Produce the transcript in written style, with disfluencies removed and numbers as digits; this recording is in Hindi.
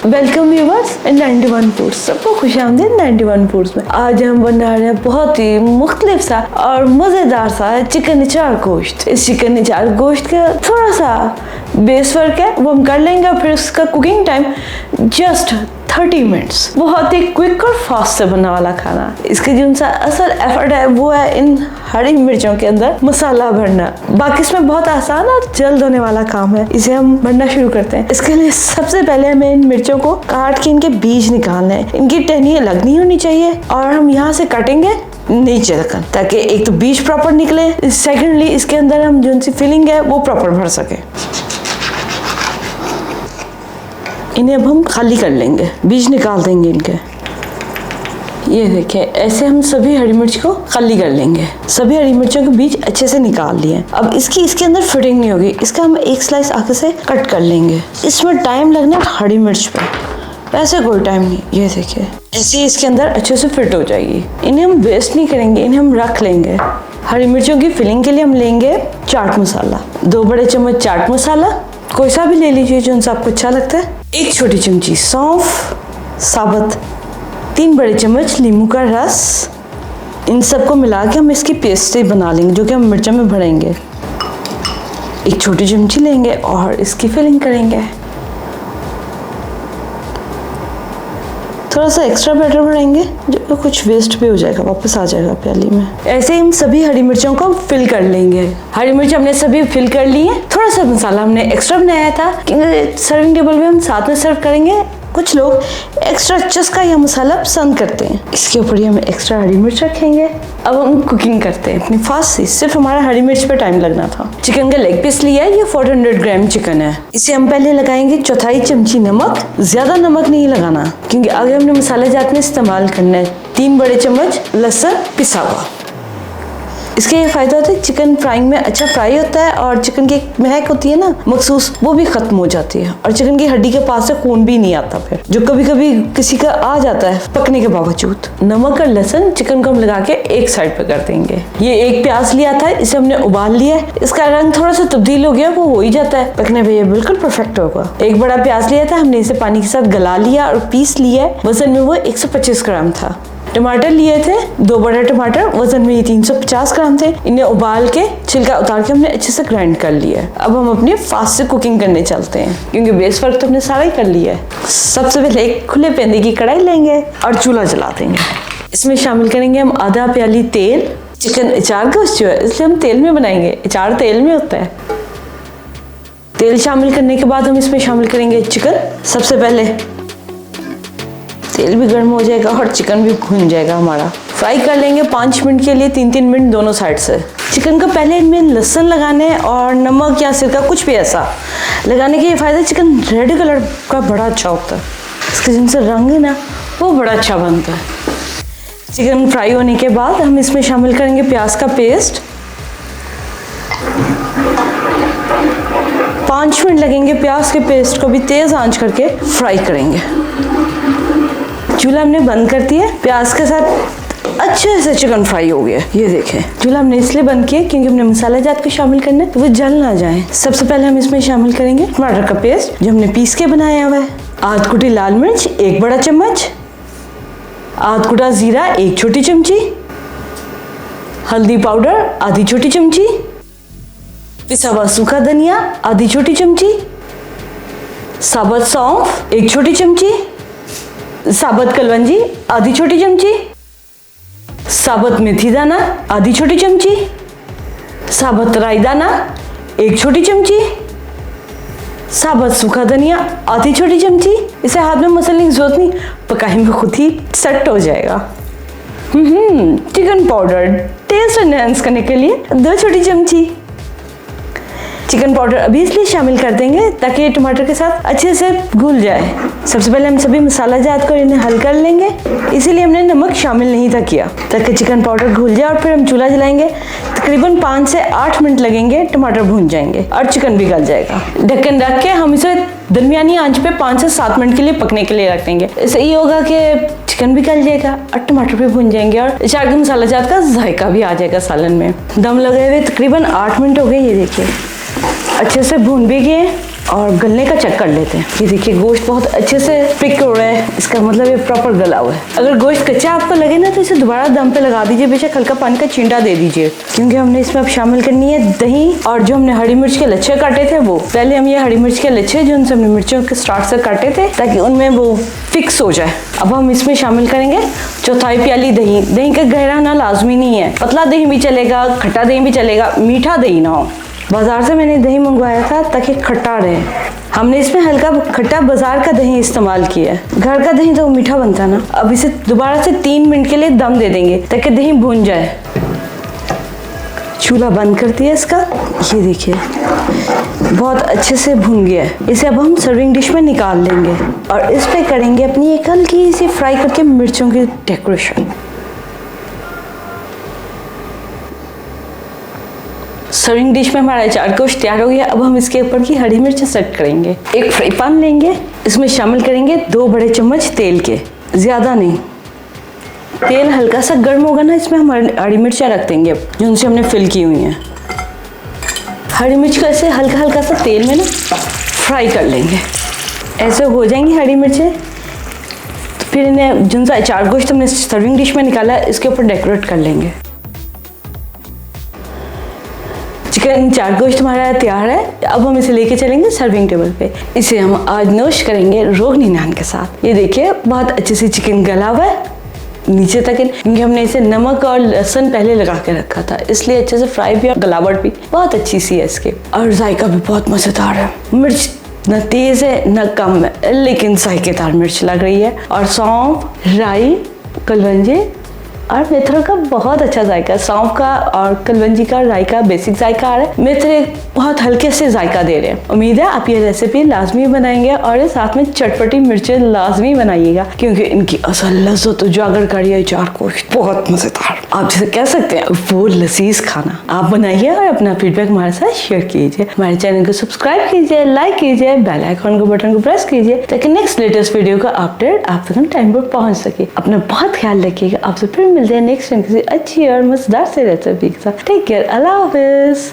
वेलकम व्यूवर्स 91 फूड्स, सबको खुशामदीद 91 फूड्स में। आज हम बना रहे हैं बहुत ही मुख्तलिफ सा और मज़ेदार सा चिकन निचार गोश्त। इस चिकन निचार गोश्त का थोड़ा सा बेस वर्क है, वो हम कर लेंगे और फिर उसका कुकिंग टाइम जस्ट 30 मिनट्स। बहुत ही क्विक और फास्ट से बनने वाला खाना। इसके जो सा असल एफर्ट है वो है इन हरी मिर्चों के अंदर मसाला भरना। बाकी इसमें बहुत आसान और जल्द होने वाला काम है। इसे हम भरना शुरू करते हैं। इसके लिए सबसे पहले हमें इन मिर्चों को काट के इनके बीज निकालने हैं। इनकी टहनियाँ अलग नहीं होनी चाहिए और हम यहाँ से काटेंगे नीचे तक, ताकि एक तो बीज प्रॉपर निकले, सेकेंडली इसके अंदर हम जो सी फीलिंग है वो प्रॉपर भर सके। इन्हें अब हम खाली कर लेंगे, बीज निकाल देंगे इनके। ये देखिए, ऐसे हम सभी हरी मिर्च को खाली कर लेंगे। सभी हरी मिर्चों के बीज अच्छे से निकाल लिए। अब इसके अंदर फिटिंग नहीं होगी, इसका हम एक स्लाइस आगे से कट कर लेंगे। इसमें टाइम लगना हरी मिर्च पे, वैसे कोई टाइम नहीं। ये देखिए, ऐसे इसके अंदर अच्छे से फिट हो जाएगी। इन्हें हम वेस्ट नहीं करेंगे, इन्हें हम रख लेंगे। हरी मिर्चों की फिलिंग के लिए हम लेंगे चाट मसाला, 2 बड़े चम्मच चाट मसाला, कोई सा भी ले लीजिए जो आपको अच्छा लगता है। 1 छोटी चमची सौंफ साबुत, 3 बड़े चम्मच नींबू का रस। इन सबको मिला के हम इसकी पेस्ट बना लेंगे, जो कि हम मिर्चा में भरेंगे। 1 छोटी चमची लेंगे और इसकी फिलिंग करेंगे। थोड़ा सा एक्स्ट्रा बैटर भरेंगे, जो कुछ वेस्ट भी हो जाएगा, वापस आ जाएगा प्याली में। ऐसे ही हम सभी हरी मिर्चों को फिल कर लेंगे। हरी मिर्च हमने सभी फिल कर ली है। थोड़ा सा मसाला हमने एक्स्ट्रा बनाया था, क्योंकि सर्विंग टेबल में हम साथ में सर्व करेंगे। कुछ लोग एक्स्ट्रा चस्का या मसाला पसंद करते हैं। इसके ऊपर ही हम एक्स्ट्रा हरी मिर्च रखेंगे। अब हम कुकिंग करते हैं अपनी फास्ट से। सिर्फ हमारा हरी मिर्च पे टाइम लगना था। चिकन का लेग पीस लिया है, ये 400 ग्राम चिकन है। इसे हम पहले लगाएंगे 1/4 चमची नमक। ज्यादा नमक नहीं लगाना, क्योंकि आगे हमने मसाले जात में इस्तेमाल करना है। 3 बड़े चम्मच लहसुन पिसा हुआ। इसके ये फायदा होता है, चिकन फ्राइंग में अच्छा फ्राई होता है और चिकन की महक होती है ना मखसूस, वो भी खत्म हो जाती है और चिकन की हड्डी के पास से खून भी नहीं आता फिर, जो कभी कभी किसी का आ जाता है पकने के बावजूद। नमक और लहसुन चिकन को हम लगा के एक साइड पे कर देंगे। ये 1 प्याज लिया था, इसे हमने उबाल लिया है। इसका रंग थोड़ा सा तब्दील हो गया, वो हो ही जाता है, पकने पे ये बिल्कुल परफेक्ट होगा। 1 बड़ा प्याज लिया था, हमने इसे पानी के साथ गला लिया और पीस लिया है। वजन में वो 125 ग्राम था। टमाटर लिए थे 2 बड़े टमाटर, वजन में ये 350 ग्राम थे। इन्हें उबाल के छिलका उतार के हमने अच्छे से ग्राइंड कर लिया है। अब हम अपनी फास्ट से कुकिंग करने चलते हैं, क्योंकि बेस वर्क तो हमने सारा ही कर लिया है। सबसे पहले एक खुले पेंदे की कढ़ाई लेंगे और चूल्हा जला देंगे। इसमें शामिल करेंगे हम आधा प्याली तेल। चिकन अचार गोश्त जो है, इसलिए हम तेल में बनाएंगे, अचार तेल में होता है। तेल शामिल करने के बाद हम इसमें शामिल करेंगे चिकन। सबसे पहले तेल भी गर्म हो जाएगा और चिकन भी भुन जाएगा हमारा। फ्राई कर लेंगे 5 मिनट के लिए, 3-3 मिनट दोनों साइड से। चिकन को पहले इनमें लहसुन लगाने और नमक या सिरका कुछ भी ऐसा लगाने के ये फायदा, चिकन रेड कलर का बड़ा अच्छा होता है। इसका जिनसे रंग है ना वो बड़ा अच्छा बनता है। चिकन फ्राई होने के बाद हम इसमें शामिल करेंगे प्याज का पेस्ट। 5 मिनट लगेंगे प्याज के पेस्ट को भी तेज आंच करके फ्राई करेंगे। चूल्हा हमने बंद कर दिया। प्याज के साथ अच्छे से चिकन फ्राई हो गया। ये देखें, चूल्हा हमने इसलिए बंद किया क्योंकि हमने मसाला जात को शामिल करना है, तो वो जल ना जाए। सबसे पहले हम इसमें शामिल करेंगे टमाटर का पेस्ट, जो हमने पीस के बनाया हुआ है। आध कुटी लाल मिर्च 1 बड़ा चम्मच, आध कुटा जीरा 1 छोटी चमची, हल्दी पाउडर आधी छोटी चमची, पिसा हुआ सूखा धनिया आधी छोटी चमची, साबुत सौंफ 1 छोटी चमची, साबुत कलवंजी आधी छोटी चमची, साबुत मेथी दाना आधी छोटी चमची, साबुत राई दाना 1 छोटी चमची, साबुत सूखा धनिया आधी छोटी चमची। इसे हाथ में मसलने की जरूरत नहीं, पकाई में खुद ही सेट हो जाएगा। चिकन पाउडर टेस्ट एनहांस करने के लिए 2 छोटी चमची। चिकन पाउडर अभी इसलिए शामिल कर देंगे ताकि ये टमाटर के साथ अच्छे से घुल जाए। सबसे पहले हम सभी मसाला जात को इन्हें हल कर लेंगे, इसीलिए हमने नमक शामिल नहीं था किया, ताकि चिकन पाउडर घुल जाए। और फिर हम चूल्हा जलाएंगे। तकरीबन 5 से 8 मिनट लगेंगे, टमाटर भून जाएंगे और चिकन भी गल जाएगा। ढक्कन रख के हम इसे दरमियानी आंच पे 5 से 7 मिनट के लिए पकने के लिए रख देंगे। इससे ये होगा कि चिकन भी गल जाएगा और टमाटर भी भुन जाएंगे और चाट के मसाला जात का जायका भी आ जाएगा सालन में। दम लगे हुए तकरीबन 8 मिनट हो गए, ये देखिए अच्छे से भून भी गए और गलने का चेक कर लेते हैं। ये देखिए गोश्त बहुत अच्छे से पिक हो रहा है, इसका मतलब ये प्रॉपर गला हुआ है। अगर गोश्त कच्चा आपको लगे ना तो इसे दोबारा दम पे लगा दीजिए, बेशक हल्का पानी का छींटा दे दीजिए, क्योंकि हमने इसमें अब शामिल करनी है दही और जो हमने हरी मिर्च के लच्छे काटे थे वो। पहले हम ये हरी मिर्च के लच्छे जो उनसे हमने मिर्चों के स्टार्ट से काटे थे ताकि उनमें वो फिक्स हो जाए, अब हम इसमें शामिल करेंगे चौथाई प्याली दही। दही का गहरा होना लाजमी नहीं है, पतला दही भी चलेगा, खट्टा दही भी चलेगा, मीठा दही ना हो। बाजार से मैंने दही मंगवाया था ताकि खट्टा रहे, हमने इसमें हल्का खट्टा बाजार का दही इस्तेमाल किया है। घर का दही तो मीठा बनता है ना। अब इसे दोबारा से 3 मिनट के लिए दम दे देंगे ताकि दही भुन जाए। चूल्हा बंद कर दिया इसका, ये देखिए बहुत अच्छे से भुन गया है। इसे अब हम सर्विंग डिश में निकाल लेंगे और इस पे करेंगे अपनी एक हल्की सी फ्राई करके मिर्चों की डेकोरेशन। सर्विंग डिश में हमारा चाट गोश्त तैयार हो गया। अब हम इसके ऊपर की हरी मिर्च सेट करेंगे। एक फ्राई पैन लेंगे, इसमें शामिल करेंगे 2 बड़े चम्मच तेल के, ज़्यादा नहीं। तेल हल्का सा गर्म होगा ना, इसमें हम हरी मिर्चें रख देंगे जो उनसे हमने फिल की हुई हैं। हरी मिर्च को ऐसे हल्का हल्का सा तेल में ना फ्राई कर लेंगे, ऐसे हो जाएंगी हरी मिर्चें। तो फिर इन्हें जो सा चाट गोश्त हमने सर्विंग डिश में निकाला है इसके ऊपर डेकोरेट कर लेंगे। चिकन चाट गोश्त हमारा तैयार है। अब हम इसे लेके चलेंगे सर्विंग टेबल पे। इसे हम आज नोश करेंगे रोगनी नान के साथ। ये देखिए बहुत अच्छे से चिकन गला हुआ है नीचे तक, क्योंकि हमने इसे नमक और लहसुन पहले लगा के रखा था, इसलिए अच्छे से फ्राई भी और गलावट भी बहुत अच्छी सी है इसके, और जायका भी बहुत मज़ेदार है। मिर्च न तेज़ है न कम है, लेकिन जायकेदार मिर्च लग रही है। और सौंफ, राई, कलवंजी और मेथरों का बहुत अच्छा जायका है। सौंफ का और कलवंजी का, राई का बेसिक जायका आ रहा है, मेथरे बहुत हल्के से जायका दे रहे हैं। उम्मीद है आप ये रेसिपी लाजमी बनाएंगे और साथ में चटपटी मिर्चें लाजमी बनाइएगा, क्योंकि इनकी असल लज्जत उजागर करी है चाट गोश्त बहुत मज़ेदार। आप जिसे कह सकते हैं वो लजीज खाना। आप बनाइए और अपना फीडबैक हमारे साथ शेयर कीजिए। हमारे चैनल को सब्सक्राइब कीजिए, लाइक कीजिए, बेल आइकॉन को बटन को प्रेस कीजिए ताकि नेक्स्ट लेटेस्ट वीडियो का अपडेट आप तक टाइम पर पहुंच सके। अपना बहुत ख्याल रखिएगा। आपसे फिर मिलते हैं नेक्स्ट टाइम किसी अच्छी और मजेदार से रेसिपी के साथ। टेक केयर, अल्लाह हाफिज।